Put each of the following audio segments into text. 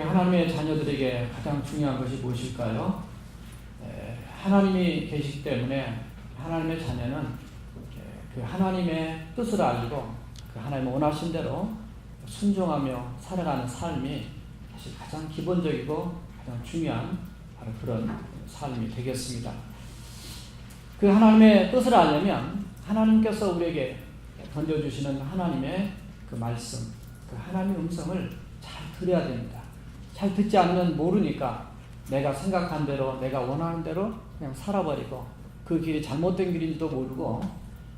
우리 하나님의 자녀들에게 가장 중요한 것이 무엇일까요? 하나님이 계시기 때문에 하나님의 자녀는 그 하나님의 뜻을 알고 그 하나님의 원하신 대로 순종하며 살아가는 삶이 사실 가장 기본적이고 가장 중요한 바로 그런 삶이 되겠습니다. 그 하나님의 뜻을 알려면 하나님께서 우리에게 던져주시는 하나님의 그 말씀, 그 하나님의 음성을 잘 들어야 됩니다. 잘 듣지 않으면 모르니까 내가 생각한 대로, 내가 원하는 대로 그냥 살아버리고 그 길이 잘못된 길인지도 모르고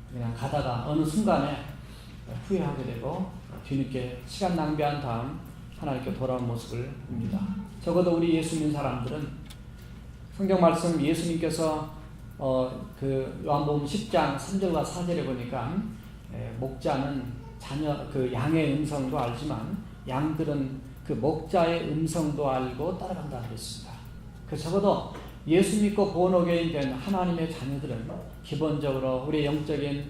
그냥 가다가 어느 순간에 후회하게 되고 뒤늦게 시간 낭비한 다음 하나님께 돌아온 모습을 봅니다. 적어도 우리 예수 믿는 사람들은 성경 말씀 예수님께서 그 요한복음 10장 3절과 4절에 보니까 목자는 그 양의 음성도 알지만 양들은 그 목자의 음성도 알고 따라간다 그랬습니다. 그 적어도 예수 믿고 본어게인 된 하나님의 자녀들은 기본적으로 우리의 영적인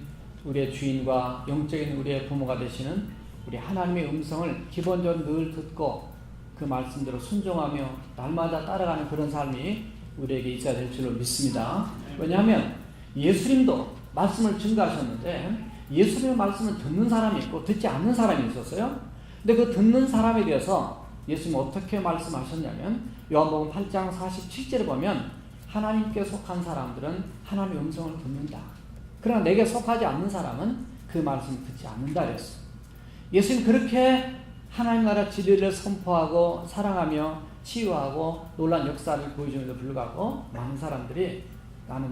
우리의 주인과 영적인 우리의 부모가 되시는 우리 하나님의 음성을 기본적으로 늘 듣고 그 말씀대로 순종하며 날마다 따라가는 그런 삶이 우리에게 있어야 될 줄로 믿습니다. 왜냐하면 예수님도 말씀을 증거하셨는데 예수님의 말씀을 듣는 사람이 있고 듣지 않는 사람이 있었어요. 근데 그 듣는 사람에 대해서 예수님은 어떻게 말씀하셨냐면 요한복음 8장 47절에 보면 하나님께 속한 사람들은 하나님의 음성을 듣는다. 그러나 내게 속하지 않는 사람은 그 말씀을 듣지 않는다 그랬어요. 예수님 그렇게 하나님 나라 진리를 선포하고 사랑하며 치유하고 놀라운 역사를 보여주면서 불구하고 많은 사람들이 나는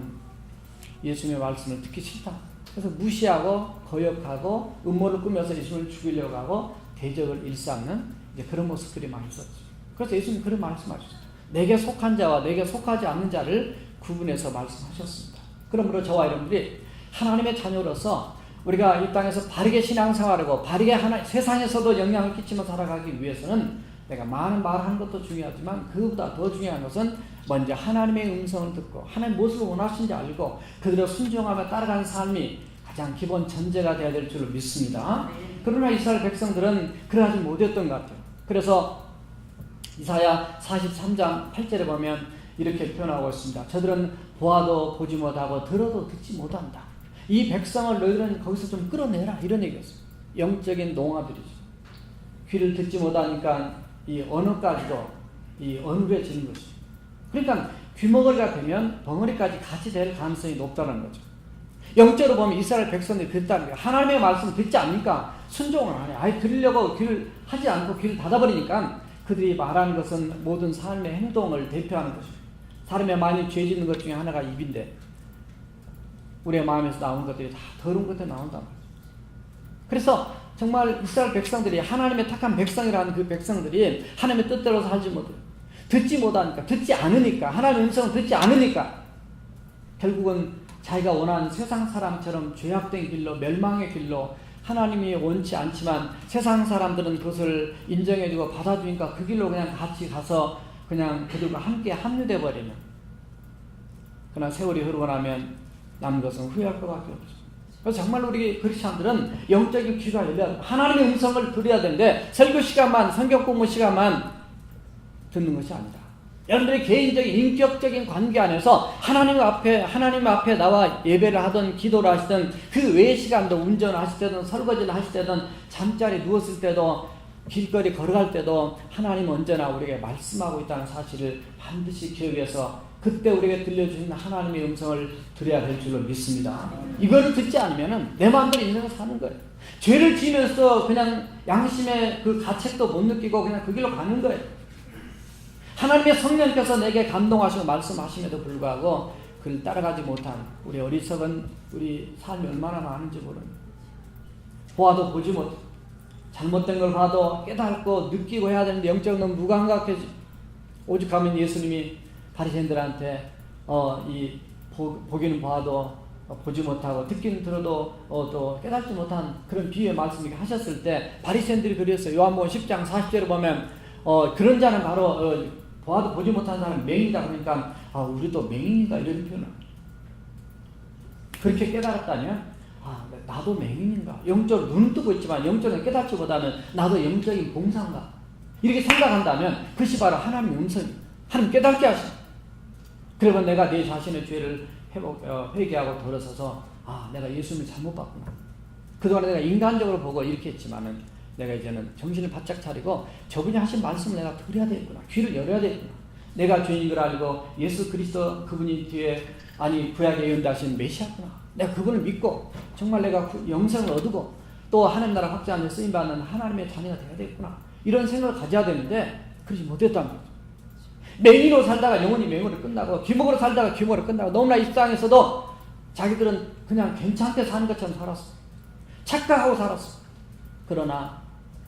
예수님의 말씀을 듣기 싫다. 그래서 무시하고 거역하고 음모를 꾸며서 예수님을 죽이려고 하고 대적을 일삼는 이제 그런 모습들이 많이 있었죠. 그래서 예수님 그런 말씀하셨어요. 내게 속한 자와 내게 속하지 않는 자를 구분해서 말씀하셨습니다. 그러므로 저와 여러분들이 하나님의 자녀로서 우리가 이 땅에서 바르게 신앙생활하고 바르게 세상에서도 영향을 끼치며 살아가기 위해서는 내가 많은 말하는 것도 중요하지만 그보다 더 중요한 것은 먼저 하나님의 음성을 듣고 하나님 무엇을 원하시는지 알고 그대로 순종하며 따라가는 삶이 가장 기본 전제가 되어야 될 줄로 믿습니다. 그러나 이스라엘 백성들은 그러하지 못했던 것 같아요. 그래서 이사야 43장 8절에 보면 이렇게 표현하고 있습니다. 저들은 보아도 보지 못하고 들어도 듣지 못한다. 이 백성을 너희들은 거기서 좀 끌어내라 이런 얘기였어요. 영적인 농아들이죠. 귀를 듣지 못하니까 이 언어까지도 이 어눌해지는 것이죠. 그러니까 귀머거리가 되면 벙어리까지 같이 될 가능성이 높다는 거죠. 영적으로 보면 이스라엘 백성들이 그랬다는 거예요. 하나님의 말씀을 듣지 않으니까 순종을 안 해요. 아예 들으려고 귀를 하지 않고 귀를 닫아버리니까 그들이 말하는 것은 모든 삶의 행동을 대표하는 것이죠. 사람의 많이 죄 짓는 것 중에 하나가 입인데 우리의 마음에서 나오는 것들이 다 더러운 것들이 나온단 말이죠. 그래서 정말 이스라엘 백성들이 하나님의 택한 백성이라는 그 백성들이 하나님의 뜻대로 살지 못해요. 듣지 못하니까, 듣지 않으니까, 하나님의 음성을 듣지 않으니까 결국은 자기가 원하는 세상 사람처럼 죄악된 길로, 멸망의 길로 하나님이 원치 않지만 세상 사람들은 그것을 인정해주고 받아주니까 그 길로 그냥 같이 가서 그냥 그들과 함께 합류돼 버리는. 그러나 세월이 흐르고 나면 남은 것은 후회할 것밖에 없죠. 그래서 정말 우리 크리스찬들은 영적인 귀가 열려야 하나님의 음성을 들어야 되는데 설교 시간만, 성경 공부 시간만 듣는 것이 아니다. 여러분들의 개인적인 인격적인 관계 안에서 하나님 앞에 나와 예배를 하든 기도를 하시든 그 외의 시간도 운전을 하실 때든 설거지를 하실 때든 잠자리에 누웠을 때도 길거리 걸어갈 때도 하나님은 언제나 우리에게 말씀하고 있다는 사실을 반드시 기억해서 그때 우리에게 들려주시는 하나님의 음성을 들어야 될 줄로 믿습니다. 이거를 듣지 않으면 내 마음대로 인생을 사는 거예요. 죄를 지으면서 그냥 양심의 그 가책도 못 느끼고 그냥 그 길로 가는 거예요. 하나님의 성령께서 내게 감동하시고 말씀하심에도 불구하고 그를 따라가지 못한 우리 어리석은 우리 삶이 얼마나 많은지 모릅니다. 보아도 보지 못해. 잘못된 걸 봐도 깨닫고 느끼고 해야 되는데 영적으로 너무 무감각해지. 오직 하면 예수님이 바리새인들한테 보기는 봐도 보지 못하고 듣기는 들어도 또 깨닫지 못한 그런 비유의 말씀을 하셨을 때 바리새인들이 그랬어요. 요한복음 10장 40절에 보면 그런 자는 바로 보아도 보지 못한 사람은 맹인이다. 그러니까 우리도 맹인이다 이런 표현을 그렇게 깨달았다면 나도 맹인인가? 영적으로 눈은 뜨고 있지만 영적으로 깨닫지 못하면 나도 영적인 봉사인가? 이렇게 생각한다면 그것이 바로 하나님의 음성입니다. 하나님 깨닫게 하십니다. 그리고 내가 내 자신의 죄를 회개하고 돌아서서 내가 예수님을 잘못 봤구나. 그동안 내가 인간적으로 보고 이렇게 했지만은 내가 이제는 정신을 바짝 차리고 저분이 하신 말씀을 내가 들어야 되겠구나. 귀를 열어야 되겠구나. 내가 죄인인 걸 알고 예수 그리스도 그분이 구약에 예언하신 메시아구나. 내가 그분을 믿고 정말 내가 영생을 얻고 또 하나님 나라 확장하는 쓰임받는 하나님의 자녀가 되어야 되겠구나. 이런 생각을 가져야 되는데 그러지 못했다는 거죠. 맹인으로 살다가 영혼이 맹인으로 끝나고 귀목으로 살다가 귀목으로 끝나고 너무나 입상에서도 자기들은 그냥 괜찮게 사는 것처럼 살았어. 착각하고 살았어. 그러나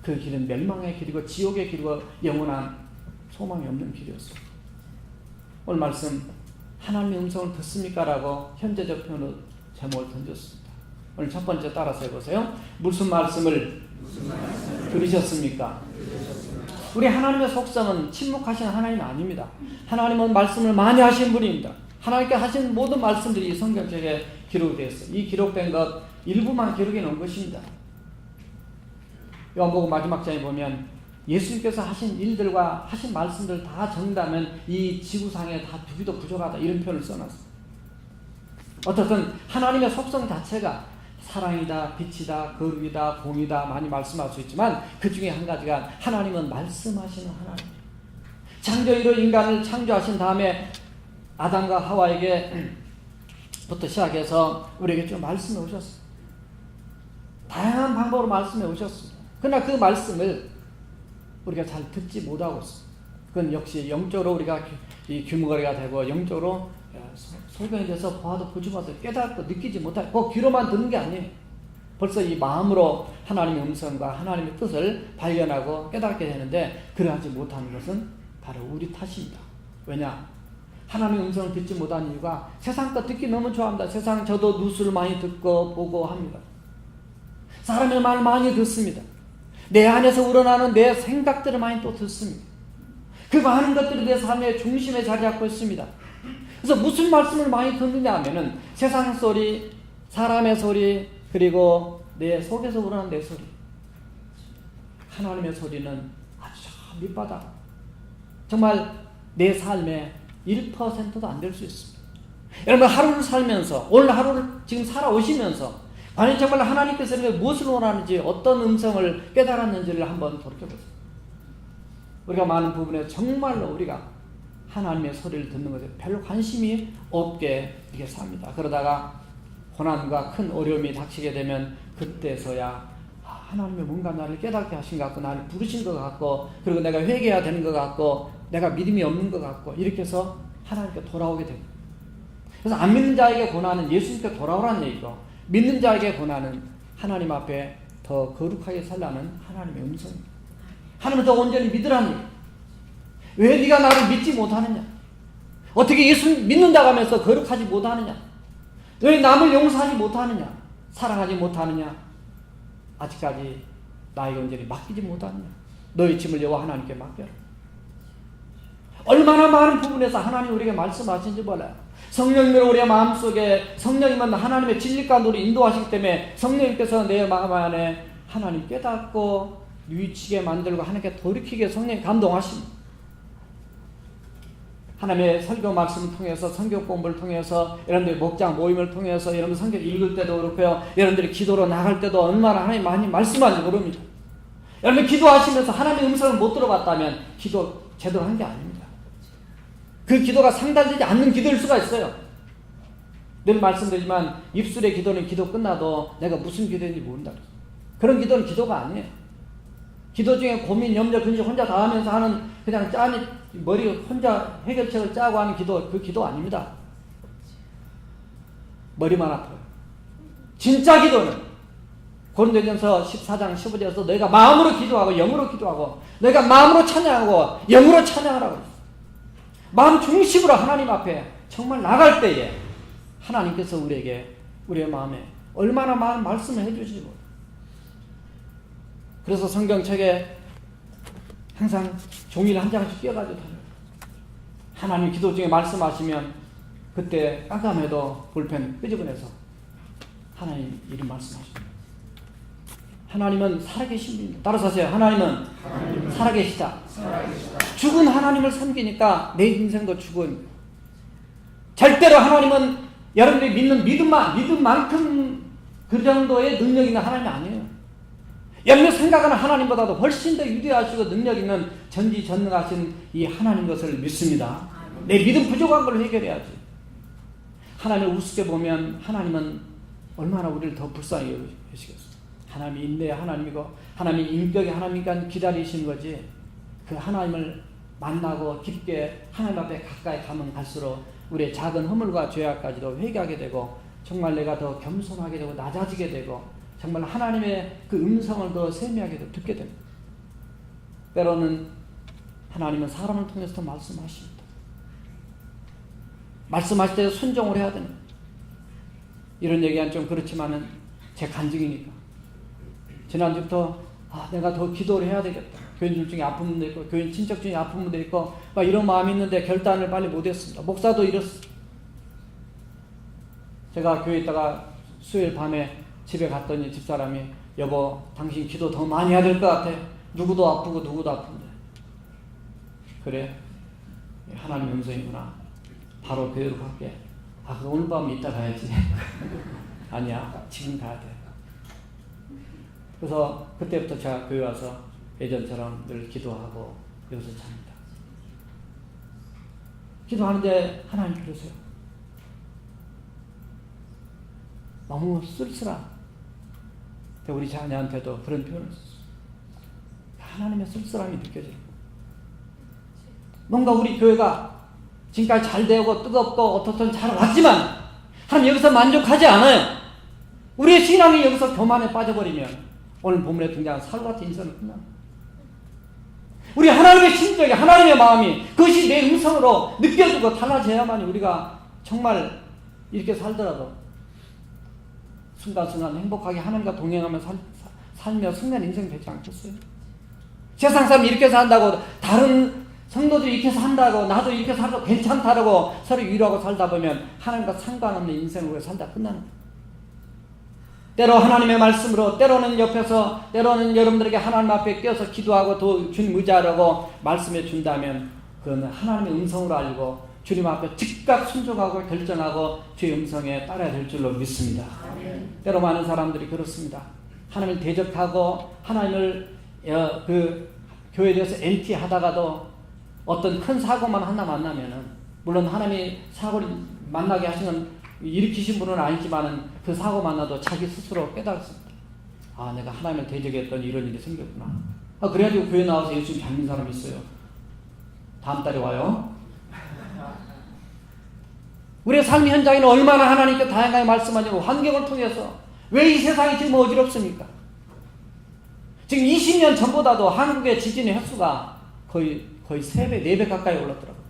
그 길은 멸망의 길이고 지옥의 길이고 영원한 소망이 없는 길이었어. 오늘 말씀 하나님의 음성을 듣습니까? 라고 현재적 표현으로 제목을 던졌습니다. 오늘 첫 번째 따라서 해보세요. 무슨 말씀을 들으셨습니까? 우리 하나님의 속성은 침묵하시는 하나님이 아닙니다. 하나님은 말씀을 많이 하신 분입니다. 하나님께 하신 모든 말씀들이 성경책에 기록되어 있어요. 이 기록된 것 일부만 기록해 놓은 것입니다. 요한복음 마지막 장에 보면 예수님께서 하신 일들과 하신 말씀들 다 적는다면 이 지구상에 다 두기도 부족하다 이런 표현을 써놨어요. 어떻든 하나님의 속성 자체가 사랑이다, 빛이다, 거룩이다, 공이다 많이 말씀할 수 있지만 그 중에 한 가지가 하나님은 말씀하시는 하나님. 창조일로 인간을 창조하신 다음에 아담과 하와에게부터 시작해서 우리에게 좀 말씀해 오셨어요. 다양한 방법으로 말씀해 오셨습니다. 그러나 그 말씀을 우리가 잘 듣지 못하고 있어요. 그건 역시 영적으로 우리가 이 귀머거리가 되고 영적으로 설명이 돼서 보아도 보지 못해서 깨닫고 느끼지 못하고 그 귀로만 듣는 게 아니에요. 벌써 이 마음으로 하나님의 음성과 하나님의 뜻을 발견하고 깨닫게 되는데 그러하지 못하는 것은 바로 우리 탓입니다. 왜냐? 하나님의 음성을 듣지 못한 이유가 세상 것 듣기 너무 좋아합니다. 세상 저도 뉴스를 많이 듣고 보고 합니다. 사람의 말 많이 듣습니다. 내 안에서 우러나는 내 생각들을 많이 또 듣습니다. 그 많은 것들이 내 삶의 중심에 자리 잡고 있습니다. 그래서 무슨 말씀을 많이 듣느냐 하면은 세상 소리, 사람의 소리, 그리고 내 속에서 우러나는 내 소리. 하나님의 소리는 아주 밑바닥. 정말 내 삶의 1%도 안 될 수 있습니다. 여러분 하루를 살면서 오늘 하루를 지금 살아오시면서 아니 정말 하나님께서 무엇을 원하는지 어떤 음성을 깨달았는지를 한번 돌이켜보세요. 우리가 많은 부분에 정말로 우리가 하나님의 소리를 듣는 것에 별로 관심이 없게 이렇게 삽니다. 그러다가 고난과 큰 어려움이 닥치게 되면 그때서야 하나님의 뭔가 나를 깨닫게 하신 것 같고 나를 부르신 것 같고 그리고 내가 회개해야 되는 것 같고 내가 믿음이 없는 것 같고 이렇게 해서 하나님께 돌아오게 됩니다. 그래서 안 믿는 자에게 고난은 예수님께 돌아오라는 얘기고 믿는 자에게 고난은 하나님 앞에 더 거룩하게 살라는 하나님의 음성입니다. 하나님을 더 온전히 믿으라는 얘기입니다. 왜 네가 나를 믿지 못하느냐? 어떻게 예수 믿는다고 하면서 거룩하지 못하느냐? 왜 남을 용서하지 못하느냐? 사랑하지 못하느냐? 아직까지 나에게 온전히 맡기지 못하느냐? 너의 짐을 여호와 하나님께 맡겨라. 얼마나 많은 부분에서 하나님 우리에게 말씀하신지 몰라요. 성령님을 우리의 마음속에 성령님은 하나님의 진리 가운데 우리 인도하시기 때문에 성령님께서 내 마음 안에 하나님 깨닫고 뉘우치게 만들고 하나님께 돌이키게 성령님 감동하십니다. 하나님의 설교 말씀을 통해서 성경 공부를 통해서 여러분들이 목장 모임을 통해서 여러분 성경 읽을 때도 그렇고요. 여러분들이 기도로 나갈 때도 얼마나 하나님 많이 말씀하는지 모릅니다. 여러분 기도하시면서 하나님의 음성을 못 들어봤다면 기도 제대로 한 게 아닙니다. 그 기도가 상달되지 않는 기도일 수가 있어요. 늘 말씀드리지만 입술의 기도는 기도 끝나도 내가 무슨 기도인지 모른다. 그런 기도는 기도가 아니에요. 기도 중에 고민, 염려, 근심 혼자 다 하면서 하는 그냥 머리 혼자 해결책을 짜고 하는 기도, 그 기도 아닙니다. 머리만 아파요. 진짜 기도는 고린도전서 14장 15절에서 너희가 마음으로 기도하고 영으로 기도하고 너희가 마음으로 찬양하고 영으로 찬양하라고 했어요. 마음 중심으로 하나님 앞에 정말 나갈 때에 하나님께서 우리에게 우리의 마음에 얼마나 많은 말씀을 해주시지 못해요. 그래서 성경책에 항상 종이를 한 장씩 끼워가지고 다녀요. 하나님 기도 중에 말씀하시면 그때 깜깜해도 볼펜 끄집어내서 하나님 이름 말씀하십니다. 하나님은 살아계신 분입니다. 따라서 하세요. 하나님은 살아계시다. 죽은 하나님을 섬기니까 내 인생도 죽은. 절대로 하나님은 여러분들이 믿는 믿음만큼 그 정도의 능력 있는 하나님이 아니에요. 여러분이 생각하는 하나님보다도 훨씬 더 위대하시고 능력 있는 전지전능하신 이 하나님 것을 믿습니다. 내 믿음 부족한 걸 해결해야지. 하나님을 우습게 보면 하나님은 얼마나 우리를 더 불쌍히 여기시겠어요. 하나님이 인내의 하나님이고 하나님이 인격의 하나님이니까 기다리시는 거지. 그 하나님을 만나고 깊게 하나님 앞에 가까이 가면 갈수록 우리의 작은 허물과 죄악까지도 회개하게 되고 정말 내가 더 겸손하게 되고 낮아지게 되고 정말 하나님의 그 음성을 더 세미하게 듣게 됩니다. 때로는 하나님은 사람을 통해서 말씀하십니다. 말씀하실 때 순종을 해야 됩니다. 이런 얘기는 좀 그렇지만은 제 간증이니까. 지난주부터 내가 더 기도를 해야 되겠다. 교인 중에 아픈 분도 있고 교인 친척 중에 아픈 분도 있고 막 이런 마음이 있는데 결단을 빨리 못했습니다. 목사도 이렇습니다. 제가 교회에 있다가 수요일 밤에 집에 갔더니 집사람이 여보 당신 기도 더 많이 해야 될 것 같아. 누구도 아프고 누구도 아픈데. 그래 하나님 음성이구나. 바로 교회로 갈게. 그 오늘 밤 이따 가야지. 아니야 지금 가야 돼. 그래서 그때부터 제가 교회 와서 예전처럼 늘 기도하고 여기서 잡니다. 기도하는데 하나님 그러세요. 너무 쓸쓸한. 우리 자녀한테도 그런 표현을 썼어요. 하나님의 쓸쓸함이 느껴져요. 뭔가 우리 교회가 지금까지 잘 되고 뜨겁고 어떻든 잘 왔지만 하나님 여기서 만족하지 않아요. 우리의 신앙이 여기서 교만에 빠져버리면 오늘 본문에 등장한 사울 같은 인생은 끝납니다. 우리 하나님의 심정이 하나님의 마음이 그것이 내 음성으로 느껴지고 달라져야만이 우리가 정말 이렇게 살더라도 순간순간 행복하게 하나님과 동행하며 살며 승리한 인생 되지 않겠어요? 세상 사람이 이렇게 산다고 다른 성도들이 이렇게 산다고 나도 이렇게 살아도 괜찮다라고 서로 위로하고 살다 보면 하나님과 상관없는 인생으로 살다 끝나는 거예요. 때로 하나님의 말씀으로 때로는 옆에서 때로는 여러분들에게 하나님 앞에 껴서 기도하고 또 주님 의지하라고 말씀해 준다면 그건 하나님의 음성으로 알고 주님 앞에 즉각 순종하고 결정하고 주의 음성에 따라야 될 줄로 믿습니다. 때로 많은 사람들이 그렇습니다. 하나님을 대적하고 하나님을 그 교회에 대해서 NT-하다가도 어떤 큰 사고만 하나 만나면은 물론 하나님이 사고를 만나게 하시는 일으키신 분은 아니지만은 그 사고 만나도 자기 스스로 깨달았습니다. 내가 하나님을 대적했더니 이런 일이 생겼구나. 그래가지고 교회 나와서 예수님 잘 믿는 사람이 있어요. 다음 달에 와요. 우리의 삶의 현장에는 얼마나 하나님께 다양하게 말씀하냐고 환경을 통해서 왜 이 세상이 지금 어지럽습니까? 지금 20년 전보다도 한국의 지진의 횟수가 거의 3배, 4배 가까이 올랐더라고요.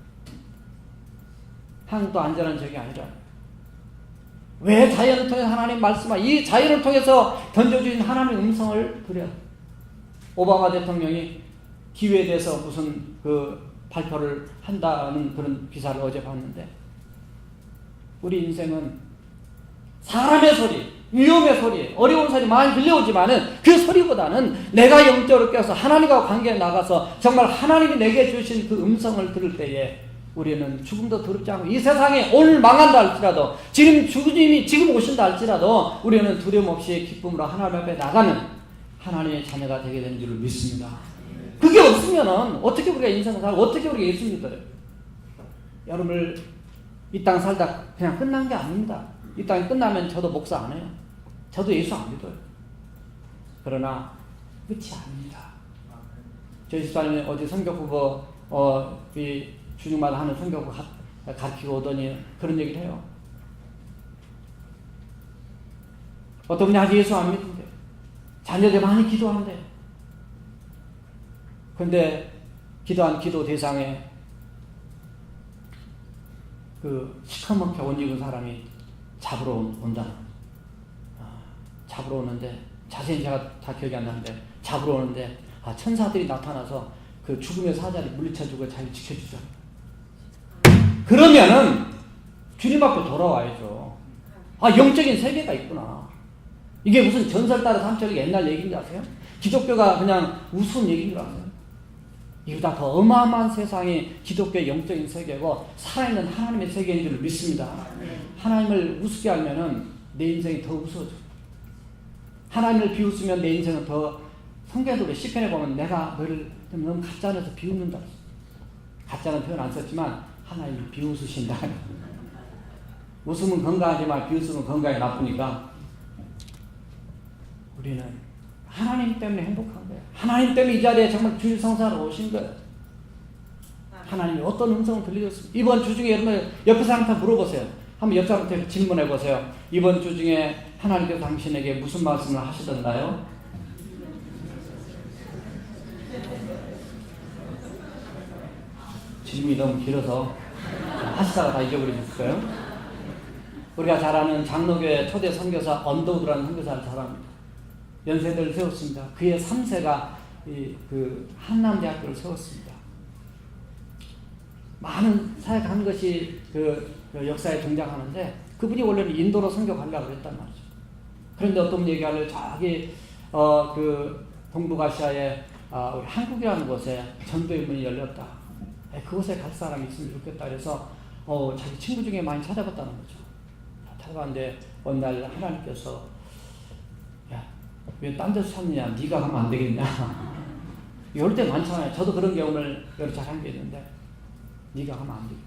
한국도 안전한 지역이 아니라 왜 자연을 통해서 하나님 이 자연을 통해서 던져주신 하나님의 음성을 들여요. 오바마 대통령이 기후에 대해서 무슨 발표를 한다는 그런 기사를 어제 봤는데 우리 인생은 사람의 소리, 위험의 소리, 어려운 소리 많이 들려오지만은 그 소리보다는 내가 영적으로 깨어서 하나님과 관계에 나가서 정말 하나님이 내게 주신 그 음성을 들을 때에 우리는 죽음도 두렵지 않고 이 세상에 오늘 망한다 할지라도 주님이 지금 오신다 할지라도 우리는 두려움 없이 기쁨으로 하나님 앞에 나가는 하나님의 자녀가 되게 된 줄을 믿습니다. 그게 없으면은 어떻게 우리가 인생을 살고 어떻게 우리가 예수 믿어요? 여러분을 이 땅 살다 그냥 끝난 게 아닙니다. 이 땅이 끝나면 저도 목사 안 해요. 저도 예수 안 믿어요. 그러나 끝이 아닙니다. 저희 집사님이 어디 선교국어 주중마다 하는 선교국 가르치고 오더니 그런 얘기를 해요. 어떤 분이 아직 예수 안 믿는데 자녀들 많이 기도하는데 그런데 기도한 기도 대상에 시커멓게 옷 입은 사람이 잡으러 온다. 잡으러 오는데 자세히 제가 다 기억이 안 나는데 잡으러 오는데 천사들이 나타나서 그 죽음의 사자를 물리쳐주고 잘 지켜주죠. 그러면은 주님 앞에 돌아와야죠. 영적인 세계가 있구나. 이게 무슨 전설 따라 삼천리 옛날 얘기인 줄 아세요? 기독교가 그냥 우스운 얘기인 줄 아세요? 이보다 더 어마어마한 세상이 기독교의 영적인 세계고 살아있는 하나님의 세계인 줄 믿습니다. 하나님을 우습게 하면은 내 인생이 더 우스워져. 하나님을 비웃으면 내 인생은 더, 성경에도 시편에 보면 내가 너를 너무 가짜내서 비웃는다. 가짜는 표현 안 썼지만 하나님이 비웃으신다. 웃으면 건강하지만 비웃으면 건강에 나쁘니까 우리는 하나님 때문에 행복한 거예요. 하나님 때문에 이 자리에 정말 주일 성사로 오신 거예요. 하나님이 어떤 음성을 들려줬습니까? 이번 주 중에 여러분 옆에 사람한테 물어보세요. 한번 옆 사람한테 질문해 보세요. 이번 주 중에 하나님께서 당신에게 무슨 말씀을 하시던가요? 질문이 너무 길어서 하시다가 다 잊어버리셨을 거예요. 우리가 잘 아는 장로교회 초대 선교사 언더우드라는 선교사를 잘 압니다. 연세대를 세웠습니다. 그의 3세가 그 한남대학교를 세웠습니다. 많은 사역한 것이 그 역사에 등장하는데 그분이 원래는 인도로 선교 가려고 했단 말이죠. 그런데 어떤 분 얘기하려 저기 그 동북아시아에 한국이라는 곳에 전도의 문이 열렸다. 그곳에 갈 사람이 있으면 좋겠다. 그래서 자기 친구 중에 많이 찾아봤다는 거죠. 찾아봤는데 어느 날 하나님께서 야, 왜 딴 데서 찾느냐? 네가 가면 안 되겠냐? 이럴 때 많잖아요. 저도 그런 경험을 여러 차례 한 게 있는데 네가 가면 안 되겠냐?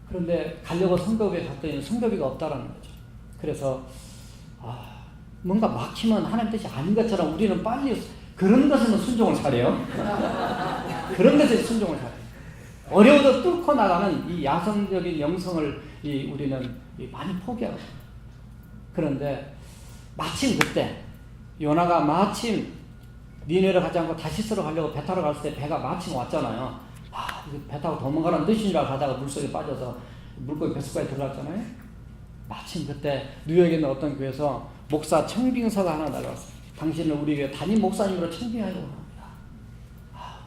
그런데 가려고 성교비에 갔더니 성교비가 없다라는 거죠. 그래서 뭔가 막히면 하나님 뜻이 아닌 것처럼 우리는 빨리 그런 것에는 순종을 잘해요. 그런 것에 순종을 잘해요. 어려워도 뚫고 나가는 이 야성적인 영성을 우리는 많이 포기하거든요. 그런데 마침 그때 요나가 마침 니네를 가지 않고 다시스로 가려고 배 타러 갔을 때 배가 마침 왔잖아요. 배 타고 도망가라는 뜻인 줄 알고 가다가 물속에 빠져서 물고기 뱃속까지 들어갔잖아요. 마침 그때 뉴욕에 있는 어떤 교회에서 목사 청빙서가 하나 날아왔어요. 당신을 우리 교회 담임 목사님으로 청빙하려고 합니다.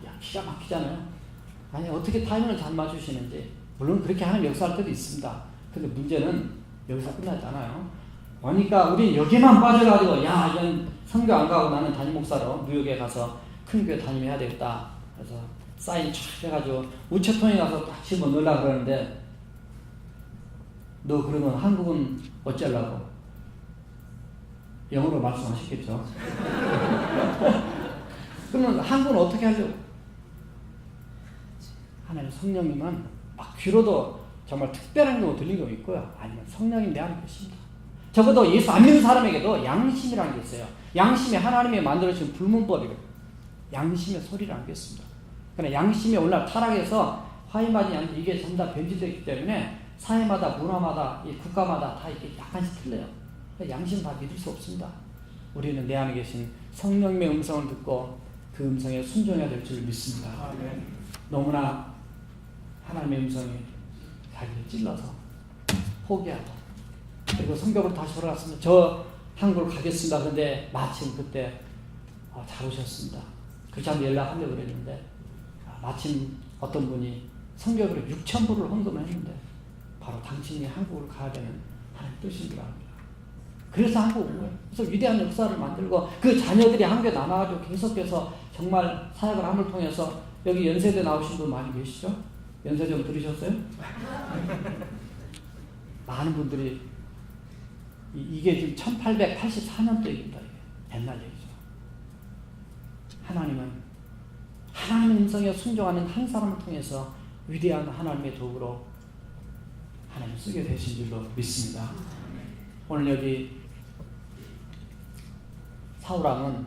야, 기가 막히잖아요. 아니 어떻게 타이밍을 잘 맞추시는지. 물론 그렇게 하는 역사할 때도 있습니다. 근데 문제는 여기서 끝나지 않아요. 그러니까 우린 여기만 빠져가지고 야 이건 선교 안 가고 나는 담임 목사로 뉴욕에 가서 큰 교회 담임해야 되겠다. 그래서 사인 쫙 해가지고 우체통에 가서 딱 집어넣으려고 그러는데 너 그러면 한국은 어쩌려고? 영어로 말씀하셨겠죠. 그러면 한국은 어떻게 하려고? 하나님 성령님은 막 귀로도 정말 특별한 경우 들린 경우 있고요. 아니면 성령님 내 안에 계십니다. 적어도 예수 안 믿는 사람에게도 양심이라는 게 있어요. 양심이 하나님이 만들어주신 불문법이거든요. 양심의 소리를 안겠습니다. 그러나 양심이 오늘날 타락해서 화이마지 않는 이게 전부 다 변질되기 때문에 사회마다 문화마다 이 국가마다 다 이렇게 약간씩 틀려요. 양심 다 믿을 수 없습니다. 우리는 내 안에 계신 성령님의 음성을 듣고 그 음성에 순종해야 될 줄 믿습니다. 너무나 하나님의 음성이 자기를 찔러서 포기하고 그리고 성경으로 다시 돌아갔습니다. 저 한국을 가겠습니다. 그런데 마침 그때 잘 오셨습니다. 그렇지 않으면 연락하려고 그랬는데 마침 어떤 분이 성경으로 6,000불을 헌금했는데 바로 당신이 한국을 가야 되는 하나님 뜻인 줄 압니다. 그래서 한국 온 거예요. 그래서 위대한 역사를 만들고 그 자녀들이 한국에 남아가지고 계속해서 정말 사역을 함을 통해서 여기 연세대 나오신 분 많이 계시죠? 연세 좀 들으셨어요? 많은 분들이 이게 지금 1884년도 얘기입니다. 이게. 옛날 얘기죠. 하나님은 하나님의 음성에 순종하는 한 사람을 통해서 위대한 하나님의 도구로 하나님 쓰게 되신 줄로 믿습니다. 오늘 여기 사울왕은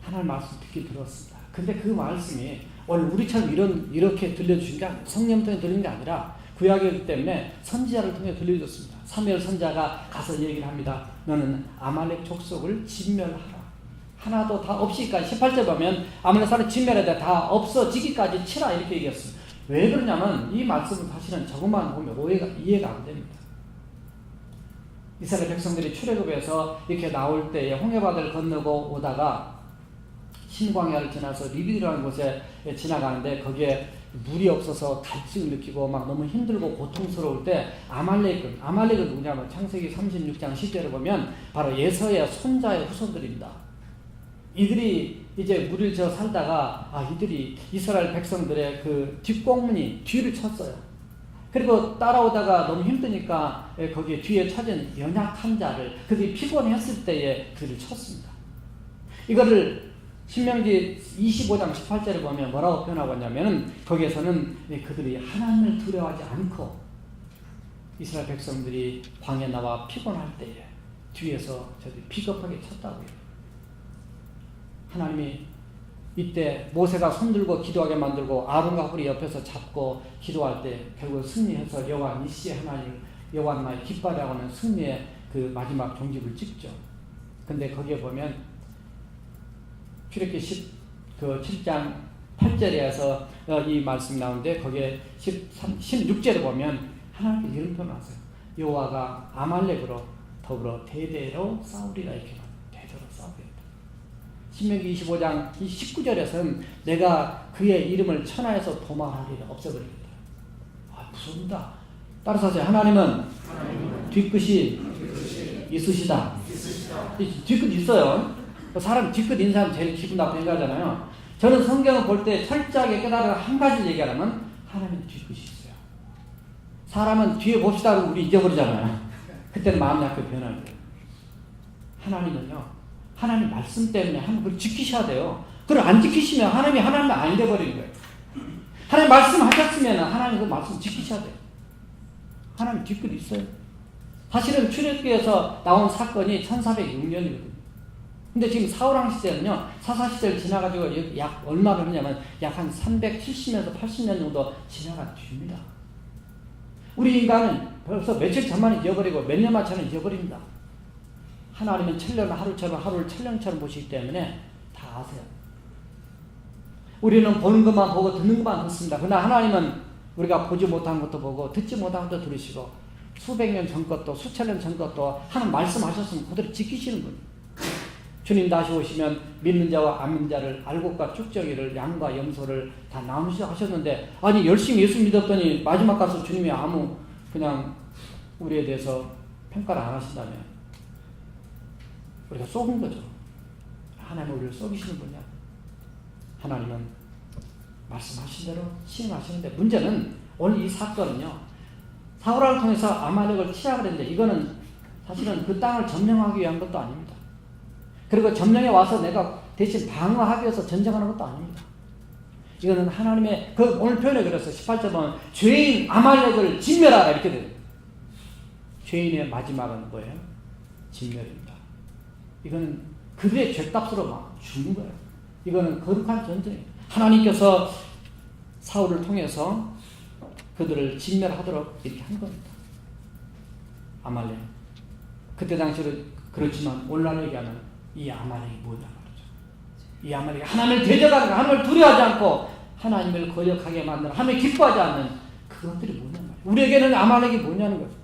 하나님 말씀 듣기 들었습니다. 근데 그 말씀이 원래 우리처럼 이렇게 들려주신 게 아니라 성령 통해 들린 게 아니라 구약이기 때문에 선지자를 통해 들려줬습니다. 사무엘 선지자가 가서 얘기를 합니다. 너는 아말렉 족속을 진멸하라. 하나도 다 없이까지 18절 보면 아말렉 사람 진멸해야 돼. 다 없어지기까지 치라 이렇게 얘기했습니다. 왜 그러냐면 이 말씀은 사실은 저것만 보면 이해가 안 됩니다. 이스라엘 백성들이 출애굽에서 이렇게 나올 때에 홍해바다를 건너고 오다가 신광야를 지나서 리비드라는 곳에 지나가는데 거기에 물이 없어서 갈증을 느끼고 막 너무 힘들고 고통스러울 때 아말렉은 누구냐면 창세기 36장 10절에 보면 바로 예서의 손자의 후손들입니다. 이들이 이제 물을 저 살다가 이들이 이스라엘 백성들의 그 뒷공문이 뒤를 쳤어요. 그리고 따라오다가 너무 힘드니까 거기에 뒤에 찾은 연약한 자를 그들이 피곤했을 때에 그들을 쳤습니다. 이거를 신명기 25장 18절에 보면 뭐라고 표현하고 있냐면 거기에서는 그들이 하나님을 두려워하지 않고 이스라엘 백성들이 광야에 나와 피곤할 때에 뒤에서 저들이 비겁하게 쳤다고요. 하나님이 이때 모세가 손들고 기도하게 만들고 아론과 홀이 옆에서 잡고 기도할 때 결국 승리해서 여호와 니시 하나님 여호와 나의 기뻐하라고 하는 승리의 그 마지막 종집을 찍죠. 근데 거기에 보면 출애굽기 7장 8절에서 이 말씀이 나오는데 거기에 16절에 보면 하나님께서 이런 표현을 하세요. 여호와가 아말렉으로 더불어 대대로 싸우리라 이렇게 말합니다. 대대로 싸우리라. 신명기 25장 19절에서는 내가 그의 이름을 천하에서 도망하리라 없애버리겠다. 무섭다. 따라서 하세요. 하나님은 뒤끝이 있으시다. 뒤끝 있어요. 사람 뒤끝 있는 사람 제일 기분 나쁜 생각하잖아요. 저는 성경을 볼 때 철저하게 깨달은 한 가지 얘기하면 하나님은 뒤끝이 있어요. 사람은 뒤에 봅시다 하고 우리 잊어버리잖아요. 그때는 마음 약해 변하는 거예요. 하나님은요. 하나님 말씀 때문에 그걸 지키셔야 돼요. 그걸 안 지키시면 하나님이 안 돼버리는 거예요. 하나님 말씀하셨으면 하나님 그 말씀 지키셔야 돼요. 하나님 뒤끝 있어요. 사실은 출애굽기에서 나온 사건이 1406년이거든요. 근데 지금 사울왕 시대는요, 사사시대를 지나가지고 약 얼마를 하냐면 약 한 370년에서 80년 정도 지나간 뒤입니다. 우리 인간은 벌써 며칠 전만 잊어버리고 몇 년만 전에 잊어버립니다. 하나님은 천년을 하루처럼 하루를 천년처럼 보시기 때문에 다 아세요. 우리는 보는 것만 보고 듣는 것만 듣습니다. 그러나 하나님은 우리가 보지 못한 것도 보고 듣지 못한 것도 들으시고 수백 년 전 것도 수천 년 전 것도 하나님 말씀하셨으면 그대로 지키시는 분이에요. 주님 다시 오시면 믿는 자와 안 믿는 자를 알곡과 쭉정이를 양과 염소를 다 나누시라 하셨는데 아니 열심히 예수 믿었더니 마지막 가서 주님이 그냥 우리에 대해서 평가를 안 하신다면 우리가 속은 거죠. 하나님은 우리를 속이시는 분이야. 하나님은 말씀하신 대로 시행하시는데 문제는 오늘 이 사건은요. 사울왕을 통해서 아말렉을 치라고 했는데 이거는 사실은 그 땅을 점령하기 위한 것도 아닙니다. 그리고 점령에 와서 내가 대신 방어하기 위해서 전쟁하는 것도 아닙니다. 이거는 하나님의 오늘 표현에 그래서 18절 보면 죄인 아말렉을 진멸하라 이렇게 돼요. 죄인의 마지막은 뭐예요? 진멸입니다. 이거는 그들의 죄값으로 막 죽는 거예요. 이거는 거룩한 전쟁이에요. 하나님께서 사울을 통해서 그들을 진멸하도록 이렇게 한 겁니다. 아말렉. 그때 당시로 그렇지만 오늘날 얘기하면 이 아말렉이 뭐냐 말이죠. 이 아말렉이 하나님을 대적하는 거, 하나님을 두려워하지 않고 하나님을 거역하게 만드는, 하나님을 기뻐하지 않는 그것들이 뭐냐 말이에요. 우리에게는 아말렉이 뭐냐는 거죠.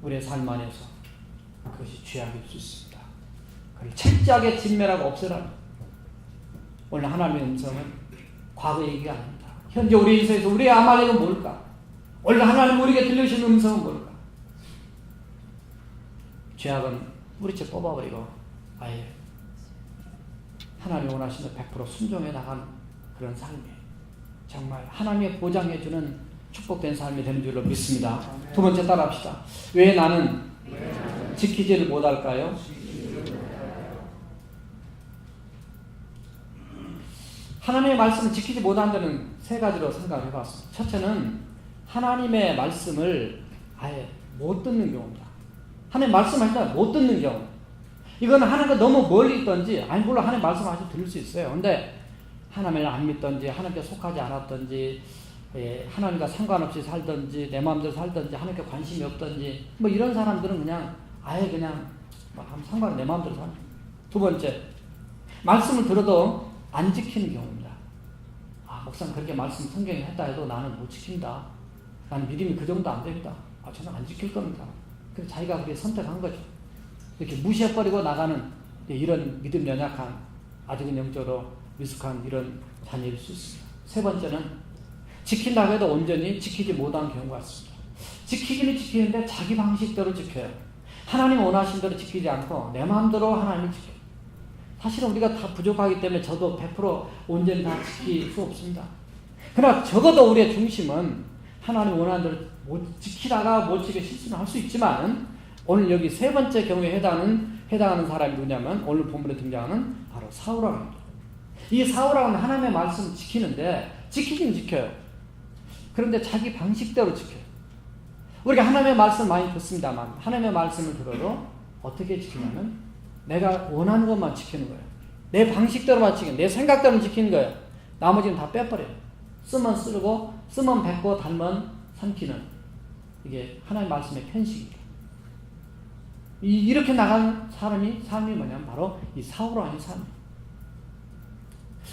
우리의 삶 안에서 그것이 죄악일 수 있습니다. 그걸 철저하게 진멸하고 없애라는 오늘 하나님의 음성은 과거 얘기가 아닙니다. 현재 우리 인생에서 우리의 아말렉은 뭘까? 오늘 하나님 우리에게 들려주시는 음성은 뭘까? 죄악은 뿌리째 뽑아버리고 아예 하나님 원하시는 100% 순종해 나간 그런 삶이 정말 하나님의 보장해주는 축복된 삶이 되는 줄로 믿습니다. 두 번째 따라합시다. 왜 나는 지키지를 못할까요? 하나님의 말씀을 지키지 못한다는 세 가지로 생각해 봤습니다. 첫째는 하나님의 말씀을 아예 못 듣는 경우입니다. 하나님 말씀하시다 못 듣는 경우. 이거는 하나님과 너무 멀리 있던지, 아니 물론 하나님 말씀하시면 들을 수 있어요. 근데 하나님을 안 믿던지, 하나님께 속하지 않았던지, 하나님과 상관없이 살던지, 내 마음대로 살던지, 하나님께 관심이 없던지, 뭐 이런 사람들은 그냥 아예 그냥 상관 내 마음대로 사는. 두 번째, 말씀을 들어도 안 지키는 경우입니다. 목사님 그렇게 말씀 성경에 했다 해도 나는 못 지킨다. 나는 믿음이 그 정도 안 됩니다. 저는 안 지킬 겁니다. 그래서 자기가 그렇게 선택한 거죠. 이렇게 무시해버리고 나가는 이런 믿음 연약한, 아직은 영적으로 미숙한 이런 자녀일 수 있습니다. 세 번째는 지킨다고 해도 온전히 지키지 못한 경우가 있습니다. 지키기는 지키는데 자기 방식대로 지켜요. 하나님 원하신 대로 지키지 않고 내 마음대로 하나님을 지켜요. 사실은 우리가 다 부족하기 때문에 저도 100% 온전히 다 지킬 수 없습니다. 그러나 적어도 우리의 중심은 하나님 원하는 대로 못 지키다가 못 지키게 실수는 할 수 있지만, 오늘 여기 세 번째 경우에 해당하는 사람이 누구냐면 오늘 본문에 등장하는 바로 사울왕 입니다. 이 사울왕은 하나님의 말씀을 지키는데 지키긴 지켜요. 그런데 자기 방식대로 지켜요. 우리가 하나님의 말씀을 많이 듣습니다만 하나님의 말씀을 들어도 어떻게 지키냐면 내가 원하는 것만 지키는 거예요. 내 방식대로만 지키는, 내 생각대로 지키는 거예요. 나머지는 다 빼버려요. 쓰면 쓰고 쓰면 뱉고 달면 삼키는, 이게 하나님의 말씀의 편식입니다. 이렇게 나간 삶이 뭐냐면 바로 이 사울왕의 삶이에요.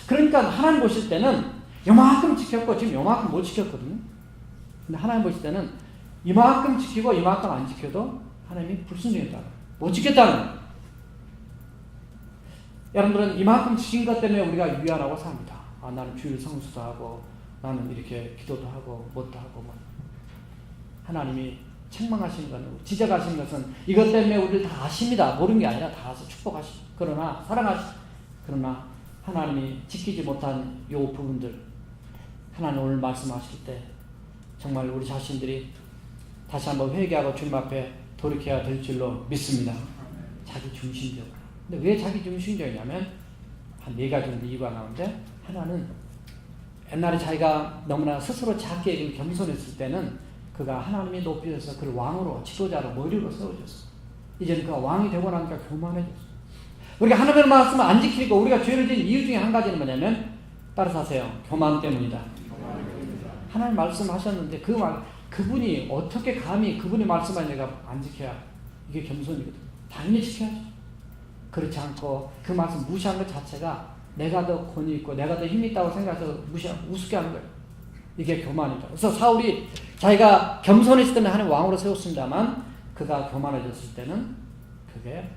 그러니까 하나님 보실 때는 요만큼 지켰고 지금 요만큼 못 지켰거든요. 근데 하나님 보실 때는 이만큼 지키고 이만큼 안 지켜도 하나님이 불순종했다는, 못 지켰다는 거예요. 여러분들은 이만큼 지킨 것 때문에 우리가 위안하고 삽니다. 나는 주일 성수도 하고 나는 이렇게 기도도 하고 뭣도 하고 뭐. 하나님이 책망하시는 건, 지적하시는 것은 이것 때문에 우리를 다 아십니다. 모르는 게 아니라 다 아서 축복하시고, 그러나 사랑하시고, 그러나 하나님이 지키지 못한 요 부분들, 하나님 오늘 말씀하실 때 정말 우리 자신들이 다시 한번 회개하고 주님 앞에 돌이켜야 될 줄로 믿습니다. 자기 중심적으로. 근데 왜 자기 중심적이냐면 한 4가지 이유가 나오는데, 하나는 옛날에 자기가 너무나 스스로 작게 겸손했을 때는 그가 하나님이 높이셔서 그를 왕으로, 지도자로, 머리로 세워줬어. 이제는 그가 왕이 되고 나니까 교만해졌어. 우리가 하나님의 말씀을 안 지키니까 우리가 죄를 지은 이유 중에 한 가지는 뭐냐면, 따라서 하세요. 교만 때문이다. 하나님 말씀하셨는데 그분이 어떻게 감히 그분이 말씀을 내가 안 지켜야, 이게 겸손이거든. 당연히 지켜야죠. 그렇지 않고 그 말씀 무시한 것 자체가 내가 더 권위 있고 내가 더 힘이 있다고 생각해서 우습게 하는 거예요. 이게 교만이다. 그래서 사울이 자기가 겸손했을 때는 하나님 왕으로 세웠습니다만, 그가 교만해졌을 때는 그게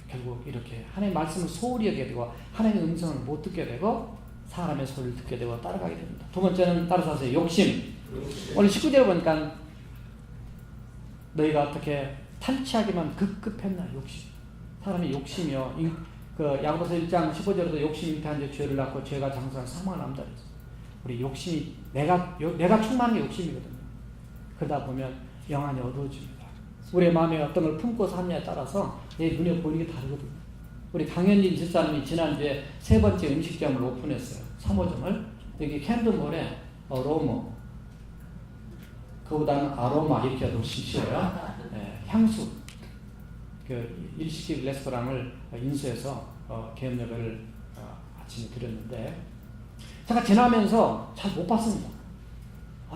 결국 이렇게 하나님의 말씀을 소홀히 여기게 되고 하나님의 음성을 못 듣게 되고 사람의 소리를 듣게 되고 따라가게 됩니다. 두 번째는 따라서 하세요. 욕심. 오늘 19절에 보니까 너희가 어떻게 탈취하기만 급급했나. 욕심. 사람이 욕심이요. 그 야고보서 1장 15절에도 욕심이 잉태한 자 죄를 낳고 죄가 장수한 사망을 남다 그랬어요. 우리 욕심이 내가 충만한 게 욕심이거든요. 그러다 보면 영안이 어두워집니다. 우리의 마음에 어떤 걸 품고 사느냐에 따라서 내 눈에 보이는 게 다르거든요. 우리 강현진 집사님이 지난주에 3번째 음식점을 오픈했어요. 3호점을. 여기 캔드몰에 로모, 그보다는 아로마 이렇게 놓으시고요. 네, 향수. 그 일식집 레스토랑을 인수해서 개업 예배를 아침에 드렸는데, 제가 지나면서 잘 못 봤습니다.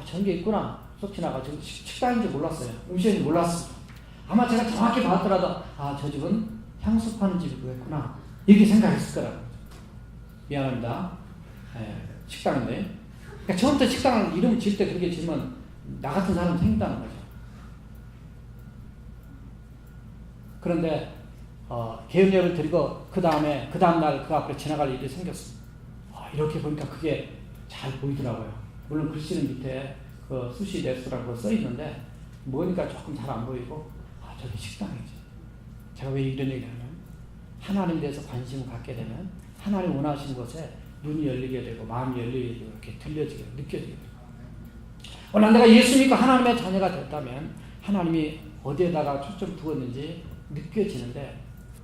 저런 게 있구나. 쏙 지나가. 저 식당인지 몰랐어요. 음식인지 몰랐습니다. 아마 제가 정확히 봤더라도 저 집은 향수 파는 집이구나 이렇게 생각했을 거라고. 미안합니다. 식당인데. 그러니까 처음부터 식당 이름 지을 때 그렇게 지으면 나 같은 사람 생긴다는 거죠. 그런데 개업예배를 드리고 그 다음날 그 앞에 지나갈 일이 생겼습니다. 이렇게 보니까 그게 잘 보이더라고요. 물론 글씨는 밑에 그 수시 레스토랑으로 써 있는데 뭐니까 조금 잘 안 보이고, 저게 식당이지. 제가 왜 이런 얘기를 하냐면, 하나님에 대해서 관심을 갖게 되면 하나님 원하시는 것에 눈이 열리게 되고 마음이 열리게 되고 이렇게 들려지게 느껴지게 되고, 오늘 내가 예수 믿고 하나님의 자녀가 됐다면 하나님이 어디에다가 초점을 두었는지 느껴지는데,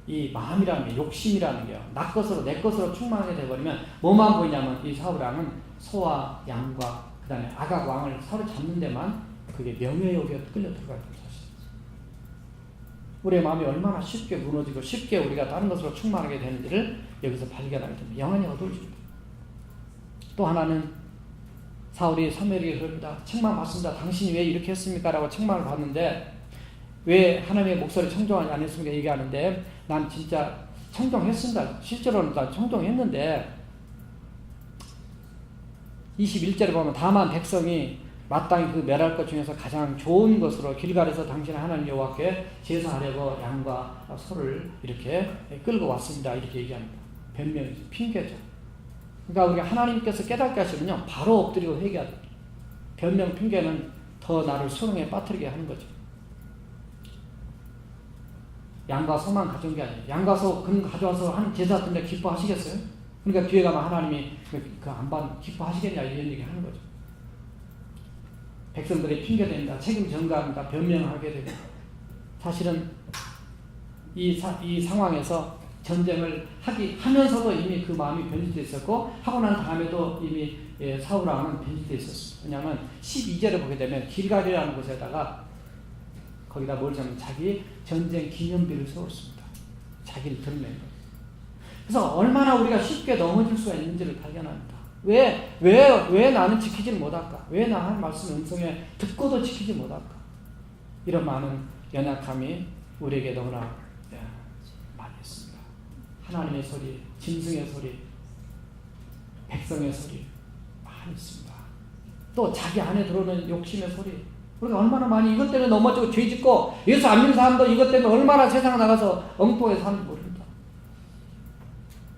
이 마음이라는 게, 욕심이라는 게요, 나 것으로 내 것으로 충만하게 돼버리면 뭐만 보이냐면, 이 사울왕은 소와 양과 그 다음에 아각 왕을 사로잡는 데만 그게 명예욕에 끌려 들어가 있는 사실입니다. 우리의 마음이 얼마나 쉽게 무너지고 쉽게 우리가 다른 것으로 충만하게 되는지를 여기서 발견하게 됩니다. 영안이 어두워집니다. 또 하나는 사울이 사무엘에게 그럽니다. 책망받습니다. 당신이 왜 이렇게 했습니까? 라고 책망을 받는데, 왜 하나님의 목소리 청종하지 않았습니까? 얘기하는데, 난 진짜 청종했습니다. 실제로는 난 청종했는데, 21절에 보면 다만 백성이 마땅히 그 멸할 것 중에서 가장 좋은 것으로 길갈에서 당신의 하나님 여호와께 제사하려고 양과 소를 이렇게 끌고 왔습니다. 이렇게 얘기합니다. 변명이죠. 핑계죠. 그러니까 우리가 하나님께서 깨닫게 하시면요, 바로 엎드리고 회개하다. 변명, 핑계는 더 나를 수렁에 빠뜨리게 하는 거죠. 양과 소만 가져온 게 아니에요. 양과 소 금 가져와서 하는 제사 때문에 기뻐하시겠어요? 그러니까 뒤에 가면 하나님이 그 안반 기뻐하시겠냐 이런 얘기 하는 거죠. 백성들이 핑계됩니다. 책임 전가합니다. 변명하게 됩니다. 사실은 이 상황에서 전쟁을 하면서도 이미 그 마음이 변질되어 있었고, 하고 난 다음에도 이미 사울왕은 변질되어 있었습니다. 왜냐하면 12절에 보게 되면 길갈이라는 곳에다가 거기다 뭘 잡으면 자기 전쟁 기념비를 세웠습니다. 자기를 드러낸 거예요. 그래서 얼마나 우리가 쉽게 넘어질 수가 있는지를 발견합니다. 왜 나는 지키지를 못할까? 왜 나 하나님 말씀 음성에 듣고도 지키지 못할까? 이런 많은 연약함이 우리에게 너무나 많이 있습니다. 하나님의 소리, 짐승의 소리, 백성의 소리 많이 있습니다. 또 자기 안에 들어오는 욕심의 소리, 우리가 얼마나 많이 이것 때문에 넘어지고 죄짓고, 예수 안 믿는 사람도 이것 때문에 얼마나 세상 나가서 엉뚱하게 사는지 모릅니다.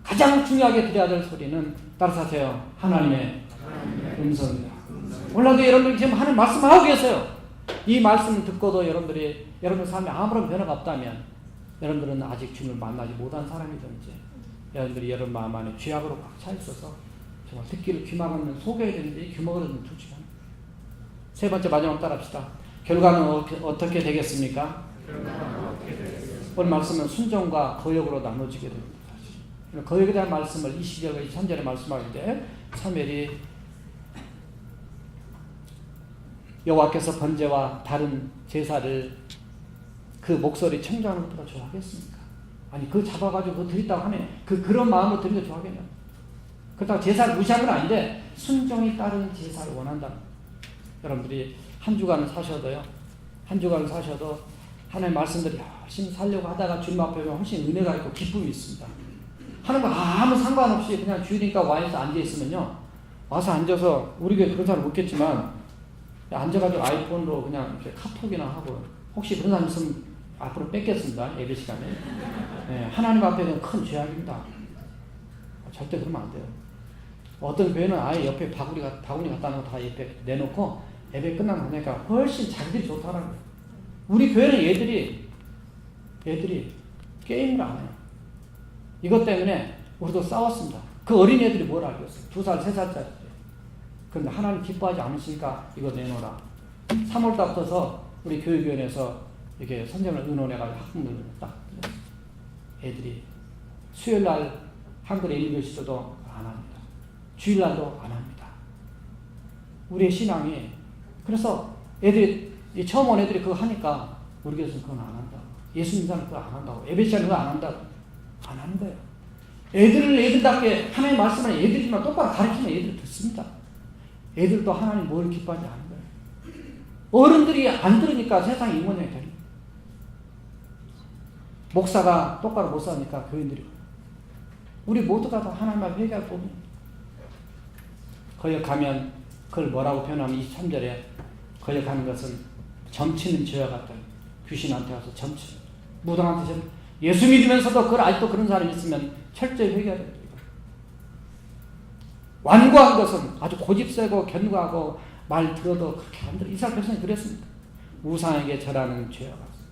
가장 중요하게 들어야 될 소리는 따라서 하세요. 하나님의 음성입니다. 오늘도 여러분들이 지금 하는 말씀을 하고 계세요. 이 말씀을 듣고도 여러분 삶에 아무런 변화가 없다면 여러분들은 아직 주님을 만나지 못한 사람이든지, 여러분들이 여러분 마음 안에 죄악으로 꽉 차 있어서 정말 듣기를 귀막으면 속여야 되는지 귀먹으면 둘 중에 하나. 세 번째, 마지막 따라합시다. 결과는 어떻게 되겠습니까? 오늘 말씀은 순종과 거역으로 나눠지게 됩니다. 거역에 대한 말씀을 22절과 23절에 말씀하는데, 사무엘이 여호와께서 번제와 다른 제사를 그 목소리 청정하는 것보다 좋아하겠습니까? 아니, 그거 잡아가지고 그거 드린다고 하면 그런 마음으로 드리는 거 좋아하겠냐? 그렇다고 제사를 무시한 건 아닌데 순종이 따른 제사를 원한다. 여러분들이 한 주간을 사셔도 하나님의 말씀들이 열심히 살려고 하다가 주님 앞에 오면 훨씬 은혜가 있고 기쁨이 있습니다. 하는 거 아무 상관없이 그냥 주일이니까 와서 앉아있으면요, 와서 앉아서, 우리 교회 그런 사람 없겠지만 앉아가지고 아이폰으로 그냥 이렇게 카톡이나 하고, 혹시 그런 사람 있으면 앞으로 뺏겠습니다. 예배 시간에. 네, 하나님 앞에는 큰 죄악입니다. 절대 그러면 안 돼요. 어떤 교회는 아예 옆에 바구니 갖다 놓고 다 옆에 내놓고 예배 끝나고 나니까 훨씬 자기들이 좋다라는 거예요. 우리 교회는 애들이 게임을 안 해요. 이것 때문에 우리도 싸웠습니다. 그 어린애들이 뭘 알겠어요. 2살, 3살짜리. 그런데 하나님 기뻐하지 않으시니까 이거 내놓으라. 3월달부터서 우리 교육위원회에서 이렇게 선생님을 의논해가지고 학부모들을 딱 애들이 수요일날 한글 예비교시 때도 안 합니다. 주일날도 안 합니다. 우리의 신앙이, 그래서 애들이 처음 온 애들이 그거 하니까 우리 교회에서는 그건 안 한다고, 예수 믿는 사람은 그거 안 한다고, 예배 시간에 그거 안 한다고, 안 하는 거예요. 애들답게 하나님 말씀을 애들이지만 똑바로 가르치면 애들이 듣습니다. 애들도 하나님 뭘 기뻐하지 않은 거예요. 어른들이 안 들으니까 세상이 이 모양이 되는 거예요. 목사가 똑바로 못 사니까 교인들이, 우리 모두가 다 하나님 앞에 회개할 법입니다. 거역하면 그걸 뭐라고 표현하면 23절에 거역하는 것은 점치는 죄와 같다. 귀신한테 가서 점치, 무당한테 점, 예수 믿으면서도 그걸 아직도 그런 사람이 있으면 철저히 회개해야 됩니다. 완고한 것은 아주 고집세고 견고하고 말 들어도 그렇게 안 들어. 이스라엘 백성이 그랬습니다. 우상에게 절하는 죄와 같습니다.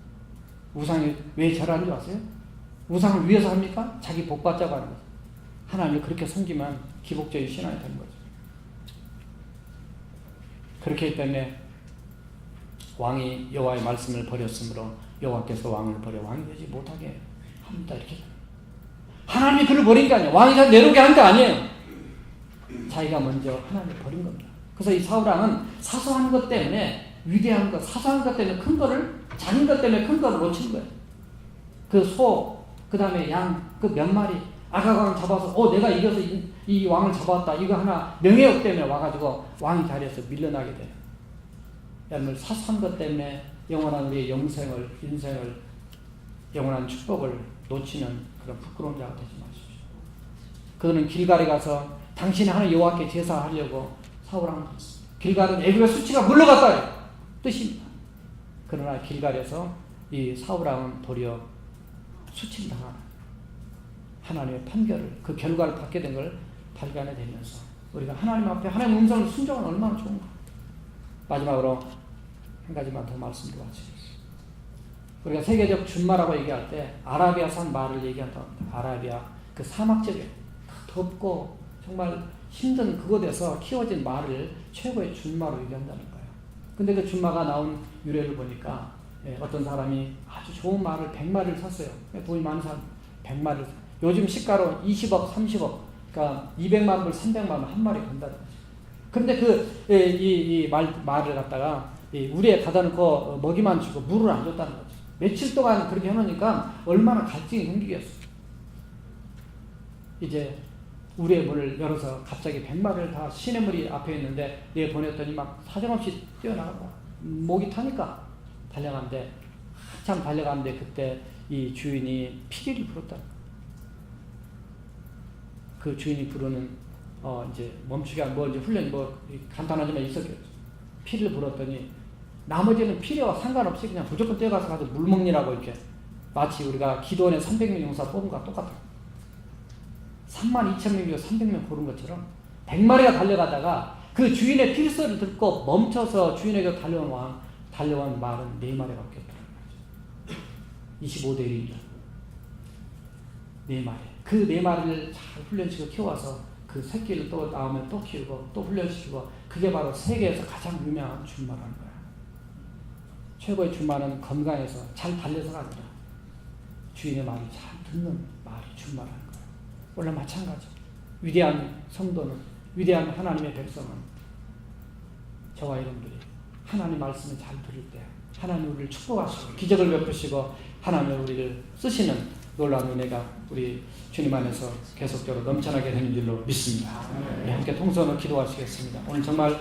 우상이 왜 절하는 줄 아세요? 우상을 위해서 합니까? 자기 복 받자고 하는 거죠. 하나님을 그렇게 섬기면 기복적인 신앙이 되는 거죠. 그렇기 하기 때문에 왕이 여호와의 말씀을 버렸으므로 여호와께서 왕을 버려 왕이 되지 못하게 합니다. 이렇게 하나님이 그를 버린 게 아니에요. 왕이 다 내려오게 한 게 아니에요. 자기가 먼저 하나님을 버린 겁니다. 그래서 이 사울왕은 사소한 것 때문에, 위대한 것, 사소한 것 때문에 큰 거를, 작은 것 때문에 큰 거를 놓친 거예요. 그 소, 그 다음에 양, 그 몇 마리, 아가광 잡아서 내가 이겨서 이 왕을 잡아왔다. 이거 하나 명예욕 때문에 와가지고 왕 자리에서 밀려나게 돼요. 여러분, 사소한 것 때문에 영원한 우리의 영생을, 인생을, 영원한 축복을 놓치는 그런 부끄러운 자가 되지 마십시오. 그들은 길갈에 가서 당신이 하는 여호와께 제사하려고 사울왕을 했습니다. 길갈은 애굽의 수치가 물러갔다 뜻입니다. 그러나 길갈에서 이 사울왕은 도리어 수치를 당하는 하나님의 판결을, 그 결과를 받게 된 걸 발견이 되면서 우리가 하나님 앞에 하나님의 음성을 순종하면 얼마나 좋은가. 마지막으로 한 가지만 더 말씀드리고 마치겠습니다. 우리가 세계적 준마라고 얘기할 때 아라비아산 마를 얘기한다고 합니다. 아라비아 그 사막 지역에 덥고 정말 힘든 그곳에서 키워진 말을 최고의 준마로 얘기한다는 거예요. 근데 그 준마가 나온 유래를 보니까 어떤 사람이 아주 좋은 말을 100마리를 샀어요. 돈이 많은 사람 100마리를 요즘 시가로 20억, 30억, 그러니까 200만 불, 300만 원 한 마리 간다는 거죠. 그런데 이 말을 갖다가 우리에 가다 놓고 먹이만 주고 물을 안 줬다는 거죠. 며칠 동안 그렇게 해놓으니까 얼마나 갈증이 생기겠어요. 이제 우리의 문을 열어서 갑자기 100마리를 다 시냇물이 앞에 있는데 내가 보냈더니 막 사정없이 뛰어나가고 목이 타니까 달려가는데 한참 달려가는데 그때 이 주인이 피리를 불었다. 그 주인이 부르는 이제 멈추게 한 이제 훈련이 간단하지만 있었겠죠. 피를 불었더니 나머지는 피리와 상관없이 그냥 무조건 뛰어가서 가서 물 먹느라고 이렇게 마치 우리가 기도원에 300명 용사 뽑은 거랑 똑같아. 32,000명 중 300명 고른 것처럼 100마리가 달려가다가 그 주인의 필소리를 듣고 멈춰서 주인에게 달려온 말은 4마리가 없겠다는 거죠. 25대 1이죠. 4마리. 그 4마리를 잘 훈련시켜 키워서 그 새끼를 또 나오면 또 키우고 또 훈련시키고 그게 바로 세계에서 가장 유명한 준마라는 거야. 최고의 준마는 건강해서 잘 달려서가 아니라 주인의 말을 잘 듣는 말이 준마라는 거야. 원래 마찬가지. 위대한 성도는, 위대한 하나님의 백성은 저와 여러분들이 하나님 말씀을 잘 들을 때 하나님 우리를 축복하시고 기적을 베푸시고 하나님 우리를 쓰시는 놀라운 은혜가 우리 주님 안에서 계속적으로 넘쳐나게 되는 줄로 믿습니다. 함께 통성으로 기도하시겠습니다. 오늘 정말